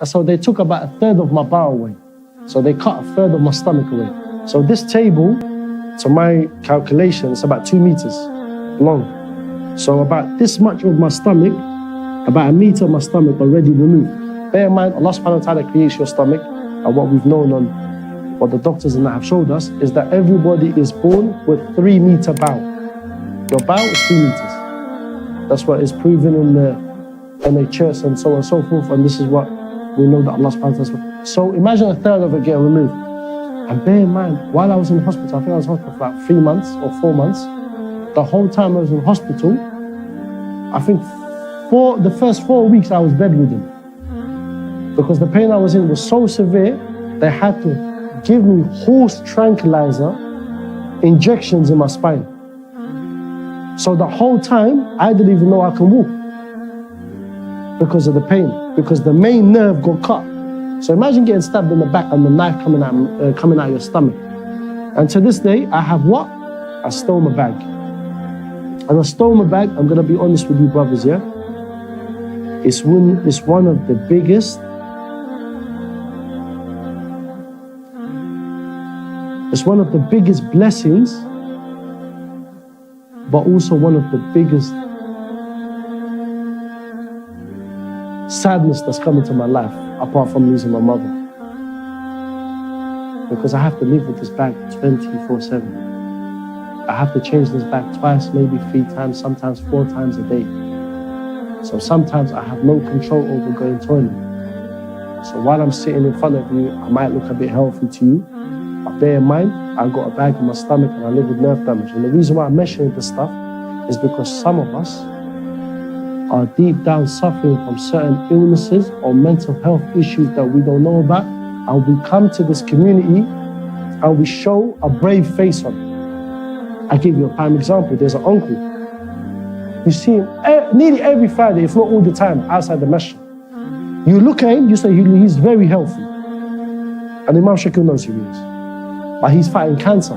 And so they took about a third of my bowel away. So they cut a third of my stomach away. So this table, to my calculation, is about 2 meters long. So about this much of my stomach, about a meter of my stomach already removed. Bear in mind, Allah subhanahu wa ta'ala creates your stomach, and what we've known on what the doctors and that have showed us is that everybody is born with 3 meter bowel. Your bowel is 3 meters. That's what is proven in the NHS and so on and so forth, and this is what we know that Allah subhanahu wa ta'ala. So imagine a third of it getting removed. And bear in mind, while I was in the hospital, I think I was in hospital for about 3 months or 4 months, the whole time I was in hospital, I think the first 4 weeks I was bedridden. Because the pain I was in was so severe, they had to give me horse tranquilizer injections in my spine. So the whole time, I didn't even know I can walk because of the pain, because the main nerve got cut. So imagine getting stabbed in the back and the knife coming out your stomach. And to this day, I have what? A stoma bag. And a stoma bag, I'm gonna be honest with you brothers, yeah? It's one of the biggest, it's one of the biggest blessings, but also one of the biggest sadness that's come into my life, apart from losing my mother. Because I have to live with this bag 24/7. I have to change this bag twice, maybe 3 times, sometimes 4 times a day. So sometimes I have no control over going to the toilet. So while I'm sitting in front of you, I might look a bit healthy to you, but bear in mind, I've got a bag in my stomach and I live with nerve damage. And the reason why I'm mentioning this stuff is because some of us are deep down suffering from certain illnesses or mental health issues that we don't know about, and we come to this community and we show a brave face on it. I give you a prime example. There's an uncle. You see him nearly every Friday, if not all the time, outside the masjid. You look at him, you say he's very healthy. And Imam Shakil knows who he is. But he's fighting cancer.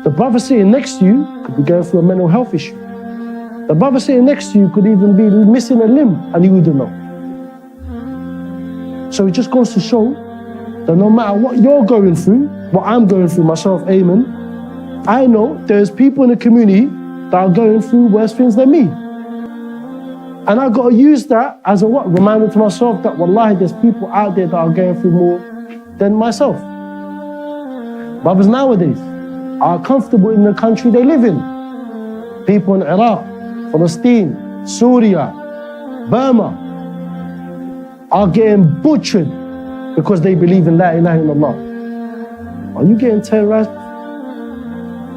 The brother sitting next to you could be going through a mental health issue. The brother sitting next to you could even be missing a limb and you wouldn't know. So it just goes to show that no matter what you're going through, what I'm going through myself, Ayman, I know there's people in the community that are going through worse things than me. And I've got to use that as a reminder to myself that wallahi, there's people out there that are going through more than myself. Brothers nowadays are comfortable in the country they live in. People in Iraq, Palestine, Syria, Burma are getting butchered because they believe in La ilaha illallah. Are you getting terrorized?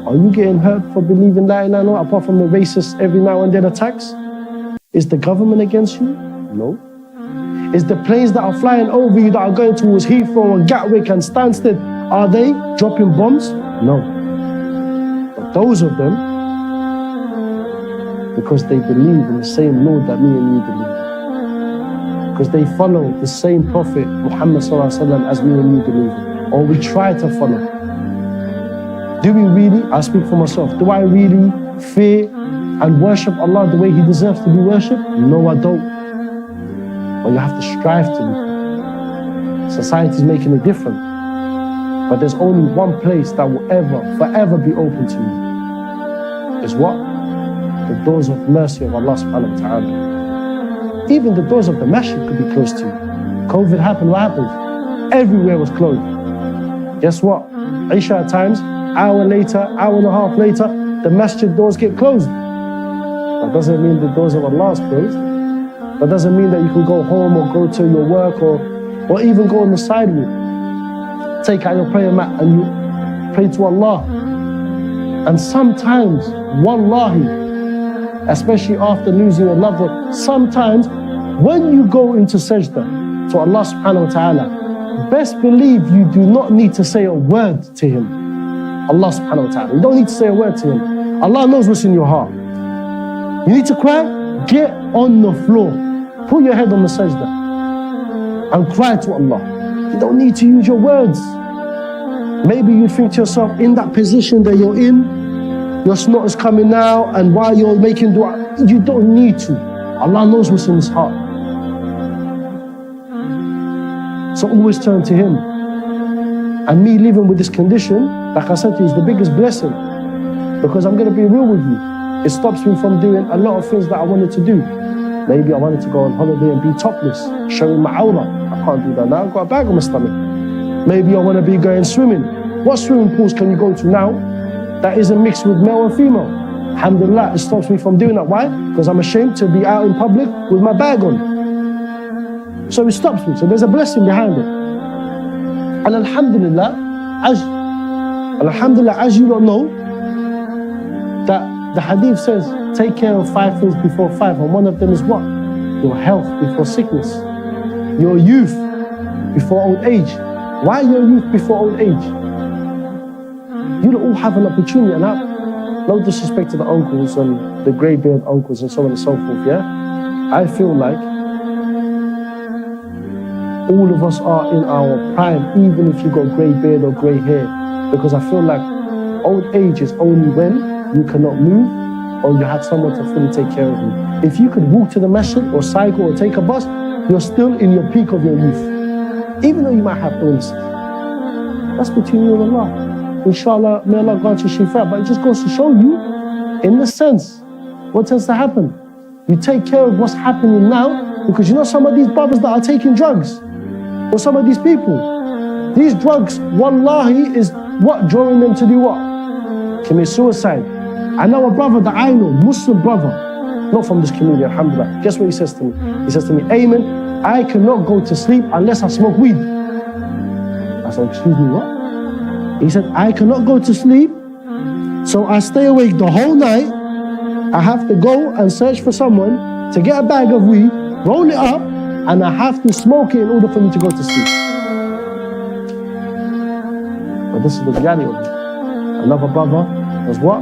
Are you getting hurt for believing La ilaha illallah, apart from the racist every now and then attacks? Is the government against you? No. Is the planes that are flying over you that are going towards Heathrow and Gatwick and Stansted, are they dropping bombs? No. But those of them, because they believe in the same Lord that me and you believe. Because they follow the same Prophet Muhammad sallallahu alaihi wasallam as me and you believe in. Or we try to follow. Do we really, I speak for myself, do I really fear and worship Allah the way He deserves to be worshipped? No, I don't. But you have to strive to be. Society's making it different. But there's only one place that will forever be open to you. Is what? The doors of mercy of Allah subhanahu wa ta'ala. Even the doors of the masjid could be closed to you. COVID happened, what happened? Everywhere was closed. Guess what? Isha times, hour later, hour and a half later, the masjid doors get closed. That doesn't mean the doors of Allah is closed. That doesn't mean that you can go home or go to your work or even go on the sidewalk. Take out your prayer mat and you pray to Allah. And sometimes, wallahi, especially after losing your loved one, sometimes when you go into sajda to Allah subhanahu wa ta'ala, best believe you do not need to say a word to Him. Allah subhanahu wa ta'ala. You don't need to say a word to Him. Allah knows what's in your heart. You need to cry? Get on the floor. Put your head on the sajda and cry to Allah. You don't need to use your words. Maybe you think to yourself, in that position that you're in, your snot is coming out, and while you're making dua, you don't need to. Allah knows what's in his heart. So always turn to him. And me living with this condition, like I said to you, is the biggest blessing. Because I'm going to be real with you. It stops me from doing a lot of things that I wanted to do. Maybe I wanted to go on holiday and be topless, showing my aura. I can't do that now, I've got a bag on my stomach. Maybe I want to be going swimming. What swimming pools can you go to now that isn't mixed with male and female? Alhamdulillah, it stops me from doing that. Why? Because I'm ashamed to be out in public with my bag on. So it stops me. So there's a blessing behind it. And Alhamdulillah, as you don't know, that the hadith says, take care of 5 things before 5. And one of them is what? Your health before sickness. Your youth before old age. Why your youth before old age? You all have an opportunity, and no disrespect to the uncles and the grey-beard uncles and so on and so forth, yeah? I feel like all of us are in our prime, even if you got grey beard or grey hair, because I feel like old age is only when you cannot move or you have someone to fully take care of you. If you could walk to the masjid or cycle or take a bus, you're still in your peak of your youth, even though you might have illnesses. That's between you and Allah. Inshallah, may Allah grant you shifa, but it just goes to show you, in the sense, what tends to happen. You take care of what's happening now, because you know some of these brothers that are taking drugs, or some of these people, these drugs, wallahi, is what drawing them to do what? Commit suicide. I know a brother that I know, Muslim brother, not from this community, alhamdulillah. Guess what he says to me? He says to me, Ayman, I cannot go to sleep unless I smoke weed. I said, excuse me, what? He said, I cannot go to sleep, so I stay awake the whole night. I have to go and search for someone to get a bag of weed, roll it up, and I have to smoke it in order for me to go to sleep. But this is the reality of it. Another brother was what?